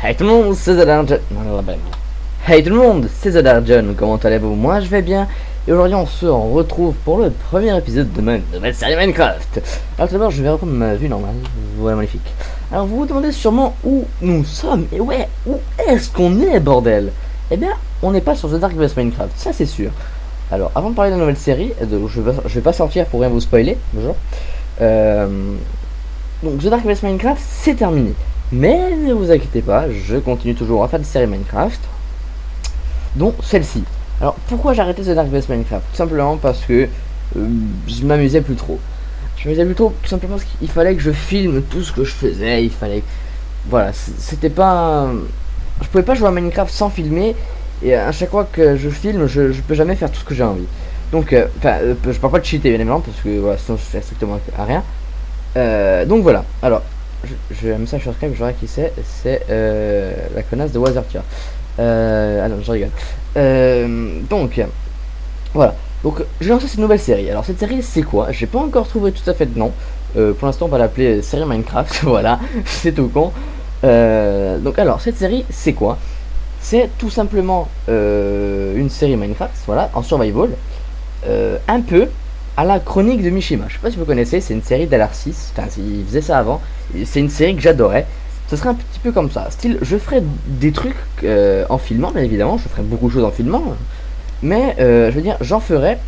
Hey tout le monde, c'est Zadarjon. Hey tout le monde, c'est Zadarjon. Comment allez-vous? Moi je vais bien. Et aujourd'hui on se retrouve pour le premier épisode de ma nouvelle série Minecraft. Alors tout d'abord je vais reprendre ma vue normale. Voilà, magnifique. Alors vous vous demandez sûrement où nous sommes. Et ouais, où est-ce qu'on est, bordel? Eh bien, on n'est pas sur The Dark West Minecraft, ça c'est sûr. Alors avant de parler de la nouvelle série, je vais pas sortir pour rien vous spoiler, bonjour. Donc The Dark West Minecraft c'est terminé. Mais ne vous inquiétez pas, je continue toujours à faire des séries Minecraft, dont celle-ci. Alors pourquoi j'ai arrêté The Dark West Minecraft? Tout simplement parce que je m'amusais plus trop. Je m'amusais plus trop tout simplement parce qu'il fallait que je filme tout ce que je faisais. Il fallait... Voilà, c'était pas... Je pouvais pas jouer à Minecraft sans filmer. Et à chaque fois que je filme, je peux jamais faire tout ce que j'ai envie. Donc, je parle pas de cheater bien évidemment, parce que voilà, sinon ça sert strictement à rien. Donc voilà, alors... Je vais un message sur Skype, je verrai qui c'est. C'est la connasse de Wazertia. Ah non, je rigole. Donc, voilà. Donc, j'ai lancé cette nouvelle série. Alors, cette série, c'est quoi? J'ai pas encore trouvé tout à fait de nom. Pour l'instant, on va l'appeler série Minecraft. Voilà, c'est tout con. Donc, alors, cette série, c'est quoi? C'est tout simplement une série Minecraft, voilà, en survival. Un peu à la chronique de Mishima. Je sais pas si vous connaissez, c'est une série d'LR6. Enfin, il faisait ça avant. C'est une série que j'adorais. Ce serait un petit peu comme ça. Style, je ferais des trucs en filmant, bien évidemment. Je ferais beaucoup de choses en filmant. Mais, je veux dire, j'en ferais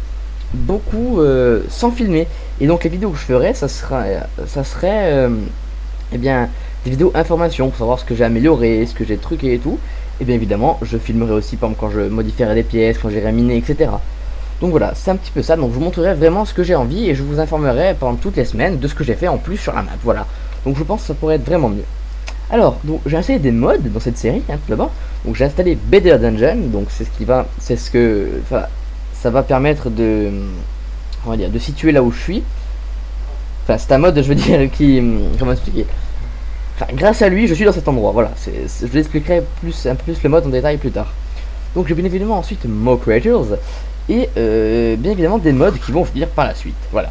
beaucoup sans filmer. Et donc, les vidéos que je ferais, ça serait eh bien, des vidéos informations pour savoir ce que j'ai amélioré, ce que j'ai truqué et tout. Et bien évidemment, je filmerai aussi, par exemple, quand je modifierai des pièces, quand j'irai miner, etc. Donc voilà, c'est un petit peu ça. Donc je vous montrerai vraiment ce que j'ai envie et je vous informerai pendant toutes les semaines de ce que j'ai fait en plus sur la map. Voilà. Donc je pense que ça pourrait être vraiment mieux. Alors, donc j'ai installé des mods dans cette série, hein, tout d'abord. Donc j'ai installé Better Dungeon. Donc ça va permettre de, on va dire, de situer là où je suis. Enfin, c'est un mode, je veux dire, qui, comment expliquer. Enfin, grâce à lui, je suis dans cet endroit. Voilà. Je vous expliquerai un peu plus le mode en détail plus tard. Donc j'ai bien évidemment ensuite Mo Creators. Et bien évidemment des mods qui vont venir par la suite. Voilà.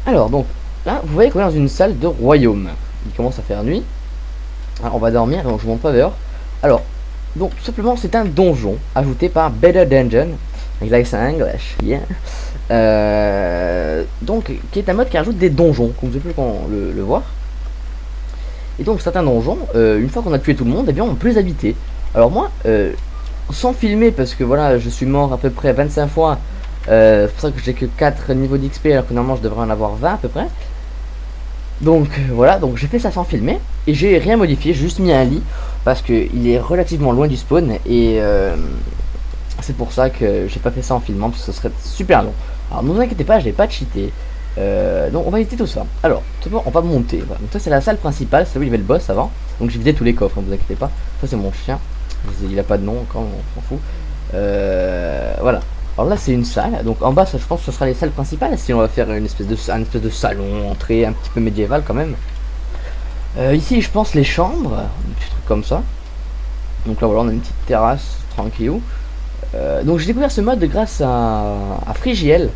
Alors donc là vous voyez qu'on est dans une salle de royaume. Il commence à faire nuit. Alors, on va dormir donc je monte pas dehors. Alors donc tout simplement c'est un donjon ajouté par Better Dungeon. Avec l'accent anglais. Yeah. Donc qui est un mode qui rajoute des donjons comme vous avez pu le voir. Et donc certains donjons, une fois qu'on a tué tout le monde, eh bien on peut les habiter. Alors moi sans filmer parce que voilà je suis mort à peu près 25 fois, c'est pour ça que j'ai que 4 niveaux d'XP alors que normalement je devrais en avoir 20 à peu près. Donc voilà, donc j'ai fait ça sans filmer et j'ai rien modifié, j'ai juste mis un lit parce que il est relativement loin du spawn et c'est pour ça que j'ai pas fait ça en filmant parce que ce serait super long. Alors ne vous inquiétez pas, je l'ai pas cheaté. Donc on va éviter tout ça. Alors tout d'abord on va monter, voilà. Donc ça c'est la salle principale, c'est où il y avait le boss avant. Donc j'ai vidé tous les coffres, ne vous inquiétez pas. Ça c'est mon chien. Il a pas de nom encore, on s'en fout. Voilà. Alors là c'est une salle. Donc en bas ça, je pense que ce sera les salles principales. Si on va faire une espèce de salon, entrée un petit peu médiéval quand même. Ici je pense les chambres, un petit truc comme ça. Donc là voilà on a une petite terrasse tranquille. Donc j'ai découvert ce mode grâce à Frigiel.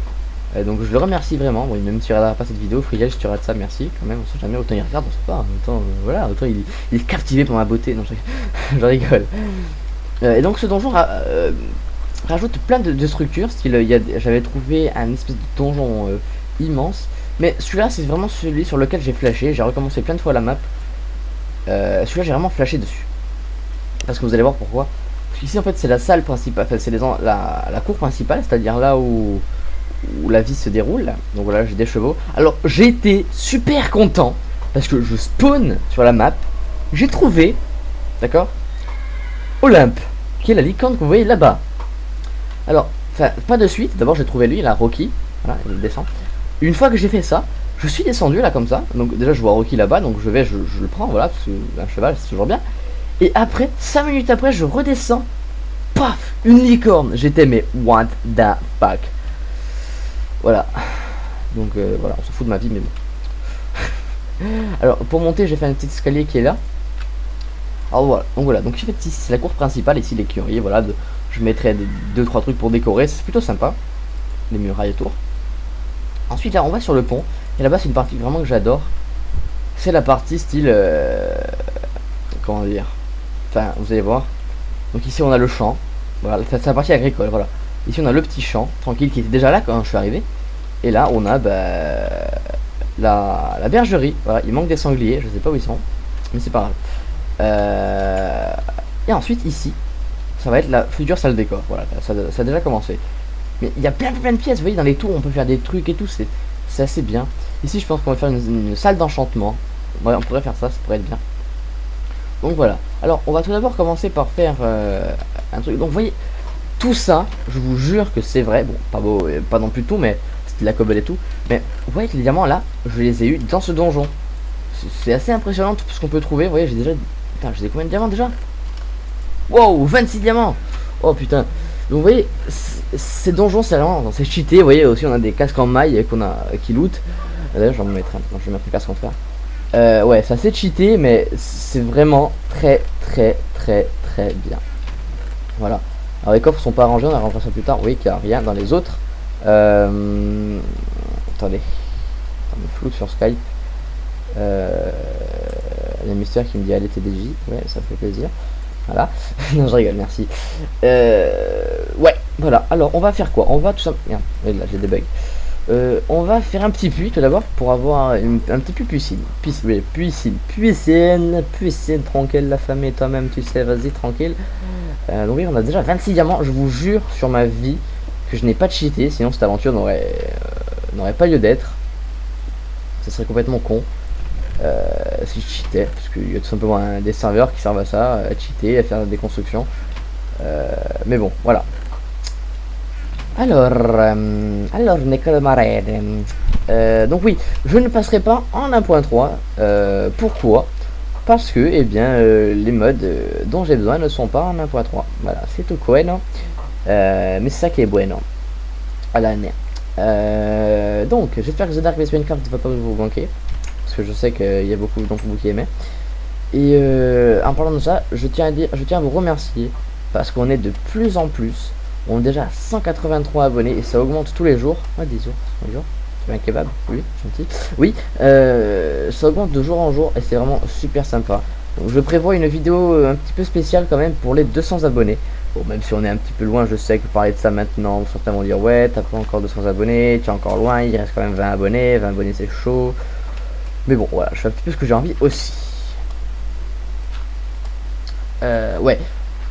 Donc je le remercie vraiment. Bon, même si tu regarderas pas cette vidéo, Frigiel, si tu regardes ça, merci quand même. On sait jamais, autant il regarde, on sait pas. En même temps, voilà, autant il est captivé par ma beauté. Non, je rigole. Et donc ce donjon rajoute plein de structures. J'avais trouvé un espèce de donjon immense. Mais celui-là, c'est vraiment celui sur lequel j'ai flashé. J'ai recommencé plein de fois la map. Celui-là, j'ai vraiment flashé dessus. Parce que vous allez voir pourquoi. Parce qu'ici, en fait, c'est la salle principale. Enfin, c'est la cour principale, c'est-à-dire là où la vie se déroule. Donc voilà, j'ai des chevaux. Alors j'ai été super content parce que je spawn sur la map. J'ai trouvé, d'accord, Olympe, qui est la licorne que vous voyez là-bas. Alors, enfin, pas de suite. D'abord j'ai trouvé lui, la Rocky. Voilà, il descend. Une fois que j'ai fait ça, je suis descendu là comme ça. Donc déjà je vois Rocky là-bas, donc je le prends, voilà, parce que un cheval c'est toujours bien. Et après, 5 minutes après, je redescends. Paf, une licorne. J'étais mais what the fuck. Voilà. Donc voilà, on s'en fout de ma vie, mais bon. Alors pour monter, j'ai fait un petit escalier qui est là. Alors voilà, donc j'ai fait ici, c'est la cour principale, ici l'écurie, voilà, je mettrai 2-3 trucs pour décorer, c'est plutôt sympa. Les murailles autour. Ensuite là on va sur le pont, et là-bas c'est une partie vraiment que j'adore. C'est la partie style comment dire, Enfin, vous allez voir. Donc ici on a le champ. Voilà, c'est la partie agricole, voilà. Ici on a le petit champ, tranquille, qui était déjà là quand je suis arrivé. Et là on a la bergerie. Voilà, il manque des sangliers, je sais pas où ils sont. Mais c'est pas grave. Et ensuite ici, ça va être la future salle de décor. Voilà, ça a déjà commencé. Mais il y a plein de pièces, vous voyez, dans les tours on peut faire des trucs et tout, c'est assez bien. Ici je pense qu'on va faire une salle d'enchantement. Ouais, on pourrait faire ça pourrait être bien. Donc voilà. Alors on va tout d'abord commencer par faire un truc. Donc vous voyez, tout ça, je vous jure que c'est vrai. Bon, pas beau, pas non plus tout, mais c'était de la cobble et tout. Mais vous voyez que les diamants là, je les ai eu dans ce donjon. C'est assez impressionnant tout ce qu'on peut trouver. Vous voyez, j'ai déjà... Putain, j'ai combien de diamants déjà? Wow, 26 diamants. Oh putain. Donc vous voyez, ces donjons c'est vraiment, c'est cheaté. Vous voyez aussi on a des casques en maille qui loot. D'ailleurs je vais me mettre un, non, je vais mettre le casque en fer. Ouais, c'est assez cheaté, mais c'est vraiment très bien. Voilà. Alors les coffres sont pas arrangés, on arrangera ça plus tard. Oui, qu'il n'y a rien dans les autres. Attendez, ça me floute sur Skype. Il y a Mister qui me dit allez TDJ, ouais, ça fait plaisir. Voilà. Non, je rigole, merci. Ouais, voilà. Alors, on va faire quoi? On va tout simplement... Là, j'ai des bugs. On va faire un petit puits, tout d'abord, pour avoir un petit puits piscine. Piscine, tranquille, la famille, toi-même, tu sais, vas-y, tranquille. Donc oui, on a déjà 26 diamants. Je vous jure, sur ma vie, que je n'ai pas cheaté, sinon cette aventure n'aurait pas lieu d'être. Ça serait complètement con. Si je cheatais, parce qu'il y a tout simplement des serveurs qui servent à ça, à cheater, à faire des constructions. Mais bon, voilà. Alors Nicole Marine. Donc oui, je ne passerai pas en 1.3. Pourquoi? Parce que, eh bien, les modes dont j'ai besoin ne sont pas en 1.3. Voilà, c'est tout bueno. Mais c'est ça qui est bueno. À l'année. Donc, j'espère que The Dark Base Minecraft ne va pas vous manquer. Parce que je sais qu'il y a beaucoup d'entre vous qui aimaient. Et en parlant de ça, je tiens à vous remercier. Parce qu'on est de plus en plus. On est déjà à 183 abonnés et ça augmente tous les jours. Ah, des jours, bonjour. Tu veux un kebab? Oui, gentil. Oui, ça augmente de jour en jour et c'est vraiment super sympa. Donc je prévois une vidéo un petit peu spéciale quand même pour les 200 abonnés. Bon, même si on est un petit peu loin, je sais que parler de ça maintenant, certains vont dire ouais, t'as pas encore 200 abonnés, tu es encore loin, il reste quand même 20 abonnés, 20 abonnés c'est chaud. Mais bon, voilà, je fais un petit peu ce que j'ai envie aussi. Ouais.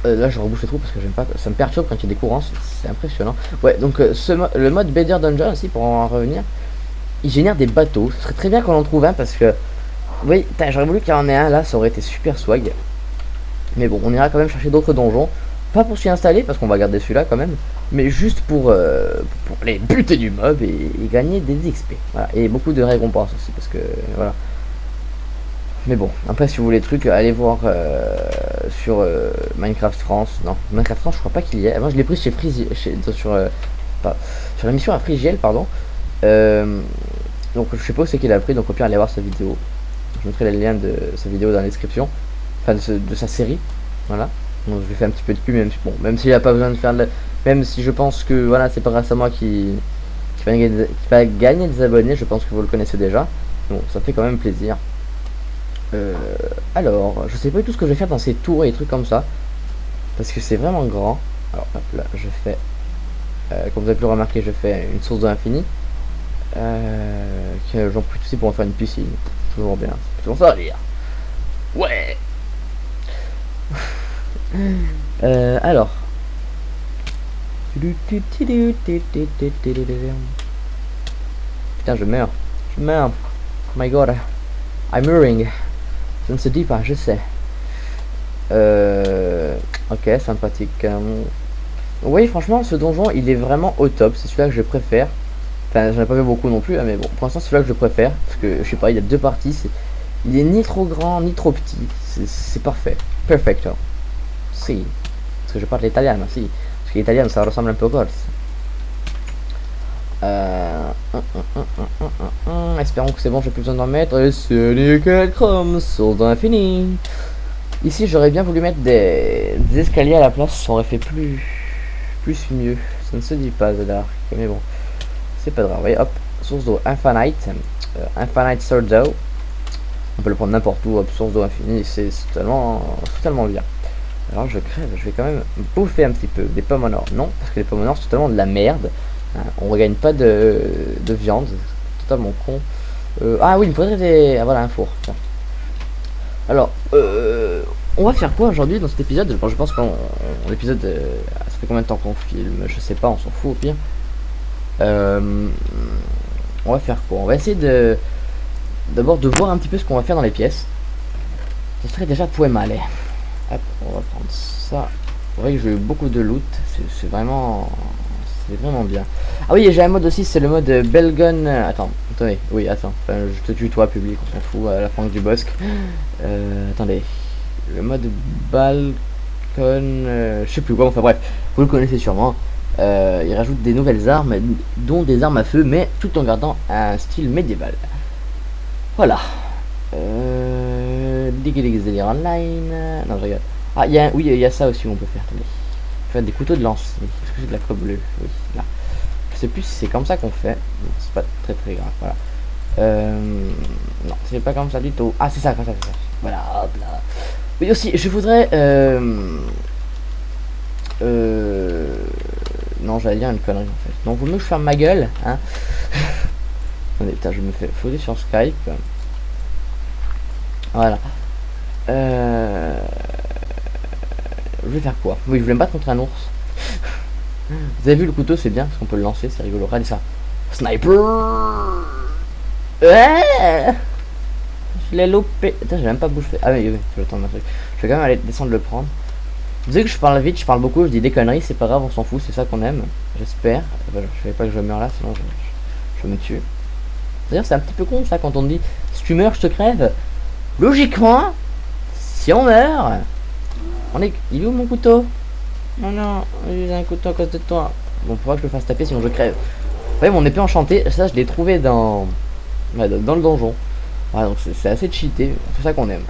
Là je rebouche le trou parce que j'aime pas, ça me perturbe quand il y a des courants, c'est impressionnant. Ouais, donc le mode Better Dungeon aussi, pour en revenir, il génère des bateaux. Ce serait très bien qu'on en trouve un parce que, oui, j'aurais voulu qu'il y en ait un là, ça aurait été super swag. Mais bon, on ira quand même chercher d'autres donjons, pas pour s'y installer parce qu'on va garder celui-là quand même, mais juste pour les buter du mob et gagner des XP. Voilà, et beaucoup de récompenses aussi parce que voilà. Mais bon, après si vous voulez des trucs, allez voir sur Minecraft France. Non, Minecraft France, je crois pas qu'il y ait. Moi je l'ai pris chez Frisiel, sur la mission à Frigiel, pardon. Donc je sais pas où c'est qu'il a pris, donc au pire allez voir sa vidéo. Je mettrai les liens de sa vidéo dans la description. Enfin de sa série. Voilà. Donc je lui fais un petit peu de pub, même si bon, même s'il a pas besoin de faire même si je pense que voilà, c'est pas grâce à moi qui va gagner des abonnés, je pense que vous le connaissez déjà. Bon, ça fait quand même plaisir. Alors, je sais pas du tout ce que je vais faire dans ces tours et des trucs comme ça. Parce que c'est vraiment grand. Alors, hop là, je fais... comme vous avez pu le remarquer, je fais une source de l'infini. J'en profite aussi pour en faire une piscine. Toujours bien. C'est toujours ça à dire. Ouais. Alors. Putain, je meurs. Je meurs. Oh my god. I'm murring. Ça ne se dit pas, je sais. Ok, sympathique. Oui, franchement, ce donjon, il est vraiment au top. C'est celui-là que je préfère. Enfin, j'en ai pas vu beaucoup non plus, hein, mais bon, pour l'instant, c'est celui-là que je préfère. Parce que, je sais pas, il y a deux parties. Il est ni trop grand, ni trop petit. C'est parfait. Perfecto. Si. Parce que je parle italien, si. Parce que l'italien, ça ressemble un peu au corse. Espérons que c'est bon, j'ai plus besoin d'en mettre. Et c'est nickel comme source d'infini. Ici, j'aurais bien voulu mettre des escaliers à la place, ça aurait fait plus mieux. Ça ne se dit pas, Zedar. Mais bon, c'est pas grave. Voyez, hop, source d'eau infinite. Infinite source d'eau. On peut le prendre n'importe où, hop, source d'eau infinie, c'est totalement bien. Alors je crève, je vais quand même bouffer un petit peu. Des pommes en or, non, parce que les pommes en or c'est totalement de la merde. Hein, on regagne pas de viande, c'est totalement con. Ah oui, il me faudrait des... Ah voilà, un four. Tiens. Alors, on va faire quoi aujourd'hui dans cet épisode? Bon, je pense qu'on... L'épisode... ça fait combien de temps qu'on filme? Je sais pas, on s'en fout au pire. On va faire quoi? On va essayer de... D'abord de voir un petit peu ce qu'on va faire dans les pièces. Ce serait déjà pas mal. Hop, on va prendre ça. C'est vrai que j'ai eu beaucoup de loot. C'est vraiment... C'est vraiment bien. Ah oui, j'ai un mode aussi, c'est le mode Belgun. Attends, attendez. Oui, attends. Enfin, je te tutoie, public, on s'en fout, à la fin du bosque. Attendez. Le mode Balcon... je sais plus quoi, enfin bref. Vous le connaissez sûrement. Il rajoute des nouvelles armes, dont des armes à feu, mais tout en gardant un style médiéval. Voilà. Délire online. Non, je regarde. Ah, oui, il y a ça aussi où on peut faire. Attendez. Faire des couteaux de lance. Oui. Est-ce que c'est de la colle bleue? Oui, là. Je sais plus si c'est comme ça qu'on fait. C'est pas très très grave. Voilà. Non, c'est pas comme ça du tout. Ah, c'est ça, comme ça, c'est ça. Voilà, hop là. Oui, aussi, je voudrais. Non, j'allais dire une connerie en fait. Donc, vaut mieux que je ferme ma gueule. Hein. Attendez, putain, je me fais fouiller sur Skype. Voilà. Je vais faire quoi? Oui, je voulais me battre contre un ours. Vous avez vu le couteau, c'est bien parce qu'on peut le lancer, c'est rigolo. Regardez ça. Sniper. Ouais. Je l'ai loupé. Attends, j'ai même pas bouffé. Ah oui, oui, je vais attendre un truc. Je vais quand même aller descendre le prendre. Vous savez que je parle vite, je parle beaucoup, je dis des conneries, c'est pas grave, on s'en fout, c'est ça qu'on aime. J'espère. Voilà, je savais pas que je meurs là, sinon je me tue. D'ailleurs, c'est un petit peu con ça quand on te dit si tu meurs, je te crève. Logiquement, si on meurt, on est. Il est où mon couteau? Non, non, j'ai un couteau à cause de toi. Bon, faudra que je le fasse taper sinon je crève. Ouais, mon épée enchantée, ça je l'ai trouvé dans. Ouais, dans le donjon. Ouais, donc c'est assez cheaté, c'est ça qu'on aime.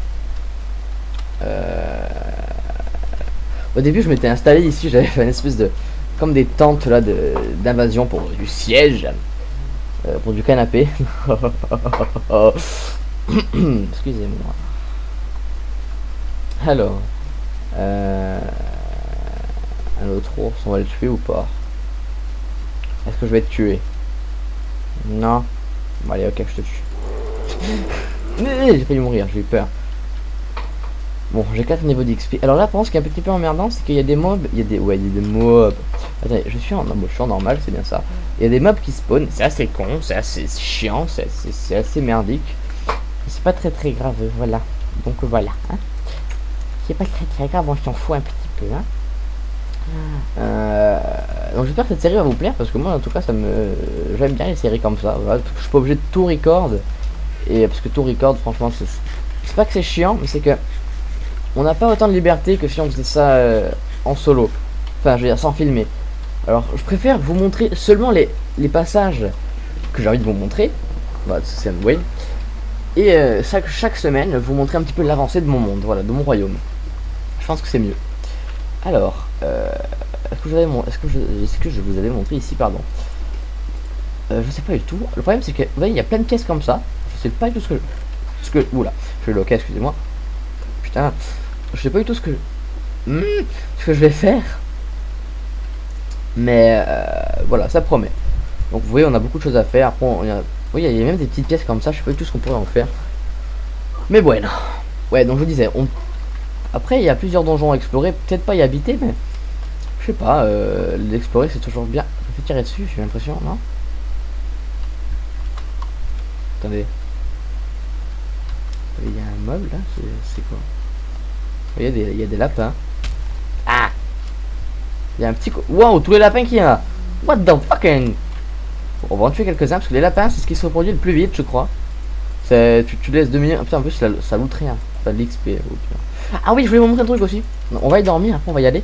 Au début, je m'étais installé ici, j'avais fait une espèce de. Comme des tentes là d'invasion pour du siège. Pour du canapé. Excusez-moi. Alors. Un autre ours, on va le tuer ou pas? Est-ce que je vais te tuer? Non. Bon, allez, ok, je te tue. J'ai failli mourir, j'ai eu peur. Bon, j'ai 4 niveaux d'XP. Alors là, par contre, ce qui est un petit peu emmerdant, c'est qu'il y a des mobs. Il y a des. Ouais, il y a des mobs. Attendez, je suis en normal, c'est bien ça. Il y a des mobs qui spawnent. C'est assez con, c'est assez chiant, c'est assez merdique. C'est pas très très grave, voilà. Donc voilà. Hein. C'est pas très très grave, on s'en fout un petit peu. Hein. Donc j'espère que cette série va vous plaire parce que moi en tout cas j'aime bien les séries comme ça. Voilà, parce que je suis pas obligé de tout record. Et parce que tout record, franchement, c'est pas que c'est chiant, mais c'est que on n'a pas autant de liberté que si on faisait ça en solo. Enfin, je veux dire, sans filmer. Alors, je préfère vous montrer seulement les passages que j'ai envie de vous montrer. Voilà, c'est un way. Et chaque semaine, vous montrer un petit peu l'avancée de mon monde, voilà, de mon royaume. Je pense que c'est mieux. Alors, est-ce que je vous avais montré ici, pardon. Je sais pas du tout. Le problème, c'est que, vous voyez, il y a plein de pièces comme ça. Je sais pas du tout oula, je vais loquer, excusez-moi. Putain. Je sais pas du tout ce que je vais faire. Mais voilà, ça promet. Donc vous voyez, on a beaucoup de choses à faire. Après, oui, il y a même des petites pièces comme ça. Je sais pas du tout ce qu'on pourrait en faire. Mais bueno. Ouais, donc je vous disais, après il y a plusieurs donjons à explorer. Peut-être pas y habiter, mais je sais pas. L'explorer c'est toujours bien. Je me fais tirer dessus, j'ai l'impression, non? Attendez. Il y a un meuble là, c'est quoi? Il y a des lapins. Ah! Il y a un petit. Wow, tous les lapins qu'il y a! What the fucking. On va en tuer quelques-uns parce que les lapins c'est ce qui se reproduit le plus vite, je crois. Tu laisses 2 minutes. Putain, en plus ça loot rien. Ça de l'XP. Ah oui, je voulais vous montrer un truc aussi. On va y dormir, après on va y aller.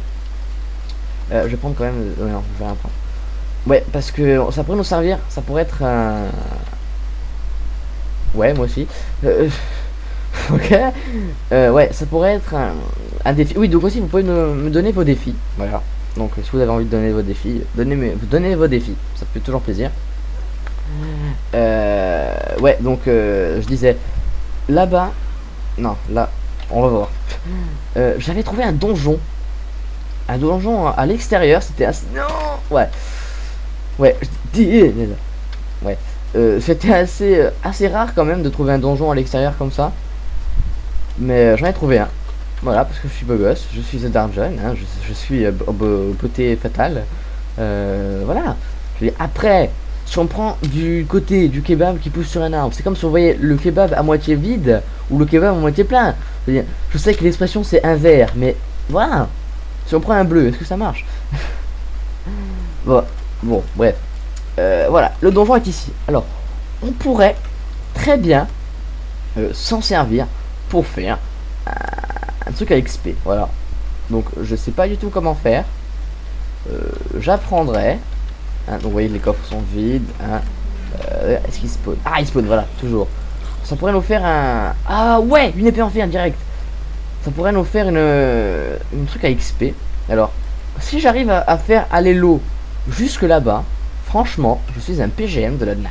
Je vais prendre quand même. Non, je vais rien prendre. Ouais, parce que ça pourrait nous servir. Ça pourrait être un. Ouais, moi aussi. Ok. Ouais, ça pourrait être un défi. Oui, donc aussi, vous pouvez me donner vos défis. Voilà. Donc, si vous avez envie de donner vos défis, donnez vos défis. Ça fait toujours plaisir. Ouais, donc, je disais, là-bas. Non, là. On va voir. J'avais trouvé un donjon. Un donjon à l'extérieur, c'était assez... Non. Ouais. Ouais. Ouais. C'était assez rare quand même de trouver un donjon à l'extérieur comme ça. Mais j'en ai trouvé un. Voilà, parce que je suis beau gosse, je suis The Darjon, hein, je suis beauté fatale. Voilà. Je veux dire, après, si on prend du côté du kebab qui pousse sur un arbre, c'est comme si on voyait le kebab à moitié vide ou le kebab à moitié plein. Je veux dire, je sais que l'expression c'est un verre, mais voilà. Si on prend un bleu, est-ce que ça marche? Bon, bref. Voilà, le donjon est ici. Alors, on pourrait très bien s'en servir pour faire un truc à XP. Voilà. Donc, je sais pas du tout comment faire. J'apprendrai. Hein, donc, vous voyez, les coffres sont vides. Hein. Est-ce qu'il spawn? Ah, il spawn, voilà, toujours. Ça pourrait nous faire un... Ah ouais, une épée en fer direct. Ça pourrait nous faire une truc à XP. Alors, si j'arrive à faire aller l'eau jusque là-bas, franchement, je suis un PGM de la night.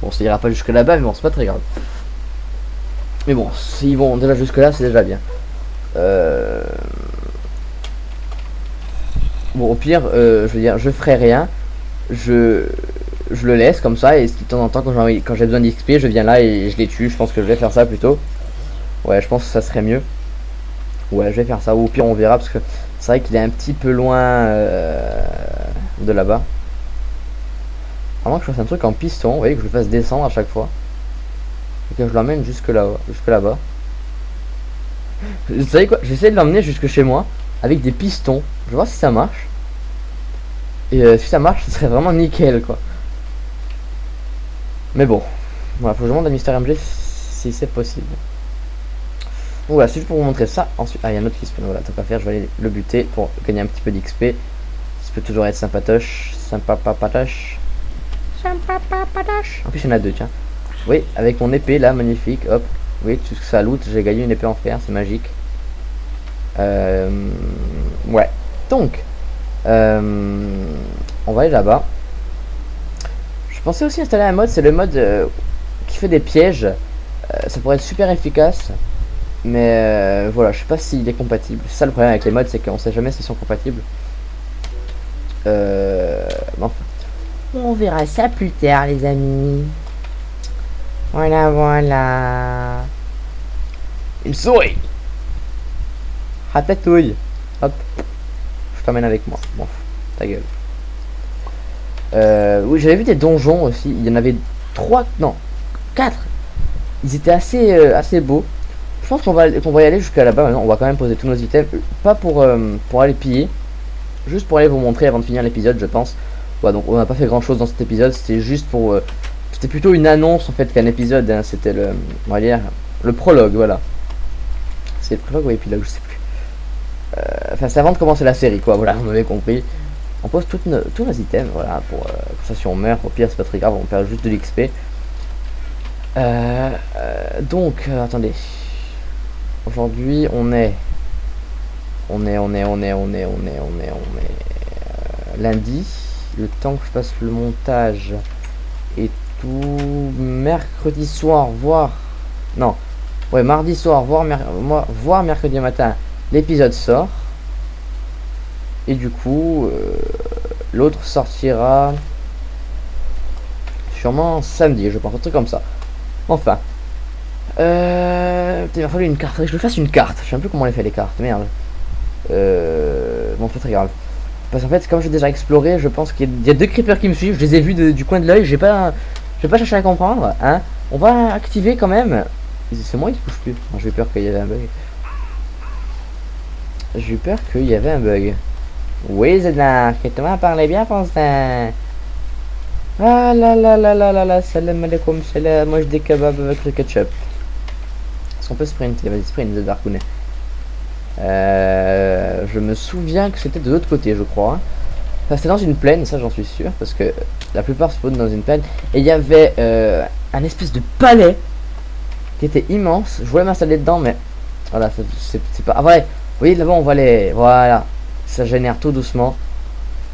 Bon, ça ira pas jusque là-bas, mais bon, c'est pas très grave. Mais bon, s'ils vont déjà jusque là, c'est déjà bien. Bon, au pire, je veux dire, je ferai rien. Je le laisse comme ça, et de temps en temps, quand j'ai besoin d'XP, je viens là et je les tue. Je pense que je vais faire ça plutôt. Ouais, je pense que ça serait mieux. Ouais, je vais faire ça. Ou au pire, on verra, parce que c'est vrai qu'il est un petit peu loin de là-bas. À moins que je fasse un truc en piston, vous voyez, que je le fasse descendre à chaque fois. Et que je l'emmène jusque là-bas. Vous savez quoi? Je vais essayer de l'emmener jusque chez moi avec des pistons. Je vais voir si ça marche. Et si ça marche, ce serait vraiment nickel, quoi. Mais bon. Voilà, faut que je demande à Mister MG si c'est possible. Donc voilà, c'est juste pour vous montrer ça. Ensuite, ah, il y a un autre qui spawn. Voilà, tant qu'à faire, je vais aller le buter pour gagner un petit peu d'XP. Ça peut toujours être sympatoche. Sympa papatoche. Sympa papatoche. En plus, il y en a deux, tiens. Oui, avec mon épée là, magnifique. Hop. Oui, tout ce que ça loot, j'ai gagné une épée en fer, c'est magique. Ouais. Donc, on va aller là-bas. Je pensais aussi installer un mode, c'est le mode qui fait des pièges. Ça pourrait être super efficace. Mais voilà, je sais pas s'il est compatible. C'est ça le problème avec les mods, c'est qu'on sait jamais s'ils sont compatibles. Enfin. On verra ça plus tard, les amis. Voilà, voilà. Une souris. Ratatouille. Hop. Je t'emmène avec moi. Bon, ta gueule. Oui, j'avais vu des donjons aussi. Il y en avait 3, non, 4. Ils étaient assez beaux. Je pense qu'on va y aller jusqu'à là-bas maintenant. On va quand même poser tous nos items. Pas pour aller piller. Juste pour aller vous montrer avant de finir l'épisode, je pense. Ouais, donc on n'a pas fait grand chose dans cet épisode. C'était juste pour... c'était plutôt une annonce en fait qu'un épisode. Hein. C'était on va dire, le prologue, voilà. C'est le prologue ou l'épilogue, je sais plus. Enfin, c'est avant de commencer la série, quoi. Voilà, vous m'avez compris. On pose tous nos items, voilà, pour ça si on meurt, au pire c'est pas très grave, on perd juste de l'XP. Donc, attendez. Aujourd'hui, on est lundi. Le temps que je passe le montage et tout, mercredi soir, voire non, ouais, mardi soir, voire mercredi matin, l'épisode sort. Et du coup, l'autre sortira sûrement samedi, je pense, un truc comme ça. Enfin, il m'a fallu une carte. Faudrait que je le fasse une carte. Je sais un peu comment on les fait les cartes. Merde. Bon, c'est pas très grave. Parce qu'en fait, comme j'ai déjà exploré, je pense qu'il y a 2 creepers qui me suivent. Je les ai vus du coin de l'œil. J'ai pas cherché à comprendre. Hein. On va activer quand même. C'est moi qui bouge plus. J'ai eu peur qu'il y avait un bug. J'ai eu peur qu'il y avait un bug. Oui, Zednar, que tu m'as parlé bien, Constant. Ah là là là là là là, salam alaikum, salam. Moi je des kebabs avec le ketchup. Est-ce qu'on peut sprinter? Vas-y, sprint, Zednar Kounet. Je me souviens que c'était de l'autre côté, je crois. Enfin, c'était dans une plaine, ça j'en suis sûr, parce que la plupart spawnent dans une plaine. Et il y avait un espèce de palais qui était immense. Je voulais m'installer dedans, mais voilà, c'est pas. Ah, ouais, vous voyez là-bas, on va aller. Voilà, ça génère tout doucement.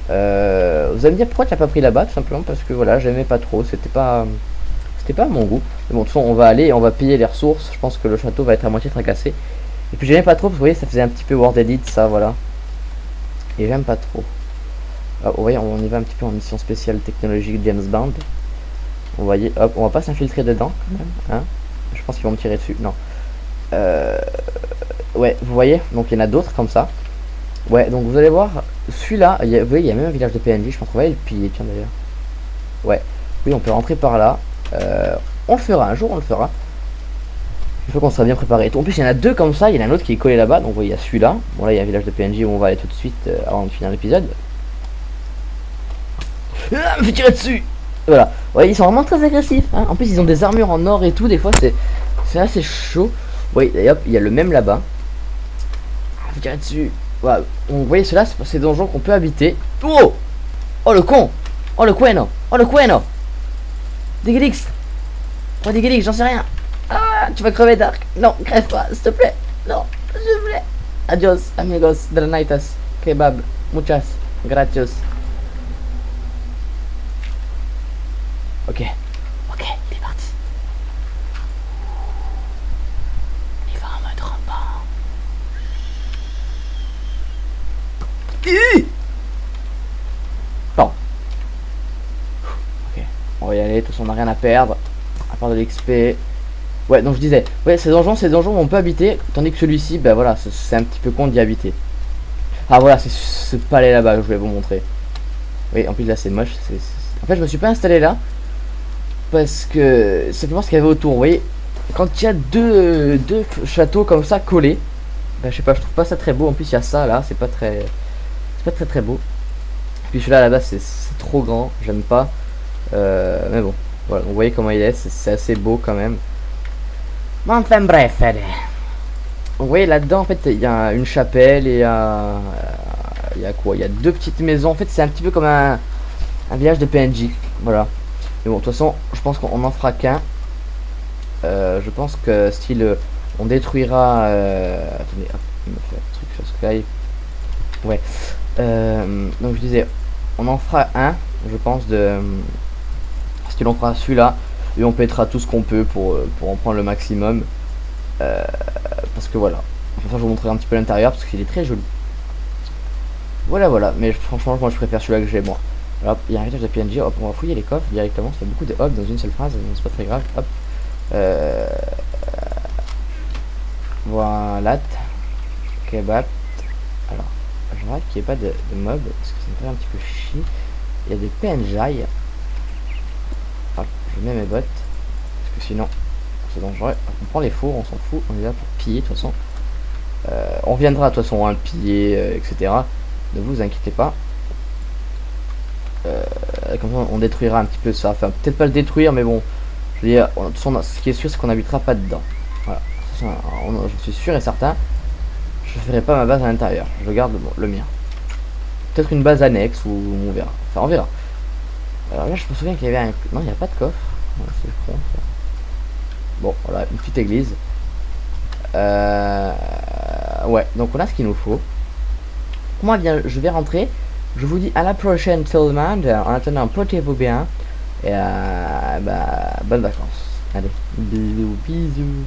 Vous allez me dire pourquoi tu n'as pas pris là-bas, tout simplement parce que voilà, j'aimais pas trop, c'était pas à mon goût. Mais bon, de toute façon, on va aller et on va payer les ressources. Je pense que le château va être à moitié fracassé Et puis j'aimais pas trop, parce que vous voyez, ça faisait un petit peu World Edit, ça, voilà. Et j'aime pas trop. Ah, vous voyez, on y va un petit peu en mission spéciale technologique James Bond. Vous voyez, hop, on va pas s'infiltrer dedans, quand même, hein. Je pense qu'ils vont me tirer dessus, non. Ouais, vous voyez, donc il y en a d'autres comme ça. Ouais, donc vous allez voir, celui-là, vous voyez, il y a même un village de PNJ, je pense qu'on va aller le piller, tiens d'ailleurs. Ouais, oui, on peut rentrer par là. On le fera, un jour on le fera. Il faut qu'on soit bien préparé. En plus, il y en a deux comme ça, il y en a un autre qui est collé là-bas, donc vous voyez, il y a celui-là. Bon, là, il y a un village de PNJ où on va aller tout de suite avant de finir l'épisode. Ah, me fait tirer dessus! Voilà, ouais, ils sont vraiment très agressifs, hein. En plus, ils ont des armures en or et tout, des fois, c'est assez chaud. Oui, et hop, il y a le même là-bas. Ah, me fait tirer dessus. Voilà. Donc, vous voyez, ceux-là, c'est des donjons qu'on peut habiter. Oh! Oh le con! Oh le cueno! Oh le cueno! Digelix! Oh Digelix, j'en sais rien! Ah, tu vas crever, Dark! Non, crève pas, s'il te plaît! Non, s'il te plaît! Adios, amigos de la nightas. Kebab, muchas, gracias. Ok, ok, il est parti. Il va en mode rampant. Bon. Ok, on va y aller, de toute façon on n'a rien à perdre. À part de l'XP. Ouais, donc je disais, ouais, ces donjons où on peut habiter, tandis que celui-ci, ben voilà, c'est un petit peu con d'y habiter. Ah voilà, c'est ce palais là-bas que je voulais vous montrer. Oui, en plus là c'est moche. En fait, je me suis pas installé là. Parce que simplement ce qu'il y avait autour, vous voyez, quand il y a deux châteaux comme ça collés, ben, je sais pas, je trouve pas ça très beau. En plus il y a ça là, c'est pas très beau. Puis celui-là là-bas c'est trop grand, j'aime pas. Mais bon, voilà, vous voyez comment il est, c'est assez beau quand même. Bon, enfin bref, allez. Vous voyez là-dedans en fait il y a une chapelle et il y a quoi? Il y a deux petites maisons. En fait c'est un petit peu comme un village de PNJ, voilà. Mais bon, de toute façon, je pense qu'on en fera qu'un. Je pense que style, on détruira. Attendez, hop, il me fait un truc sur Skype. Ouais. Donc je disais, on en fera un, je pense, de style, on fera celui-là et on pètera tout ce qu'on peut pour en prendre le maximum. Parce que voilà. Enfin, je vous montrerai un petit peu l'intérieur parce qu'il est très joli. Voilà, voilà. Mais franchement, moi, je préfère celui-là que j'ai moi. Hop, il y a un village de PNJ, hop, on va fouiller les coffres directement, ça fait beaucoup de hop dans une seule phrase, c'est pas très grave, hop. Voilà. Kebab. Alors, je regarde qu'il n'y ait pas de mobs, parce que ça me fait un petit peu chier. Il y a des PNJ. Hop, je mets mes bottes, parce que sinon, c'est dangereux. On prend les fours, on s'en fout, on est là pour piller de toute façon. On reviendra de toute façon à piller, etc. Ne vous inquiétez pas. Comme ça on détruira un petit peu ça, enfin peut-être pas le détruire mais bon je veux dire, ce qui est sûr c'est qu'on n'habitera pas dedans, voilà, je suis sûr et certain. Je ferai pas ma base à l'intérieur, je garde le mien, peut-être une base annexe ou on verra, enfin on verra. Alors là je me souviens qu'il y avait un, non il n'y a pas de coffre, c'est con ça. Bon voilà, une petite église. Ouais, donc on a ce qu'il nous faut. Moi bien je vais rentrer. Je vous dis à la prochaine tout le monde. En attendant, portez-vous bien. Et bah, bonnes vacances. Allez, bisous, bisous.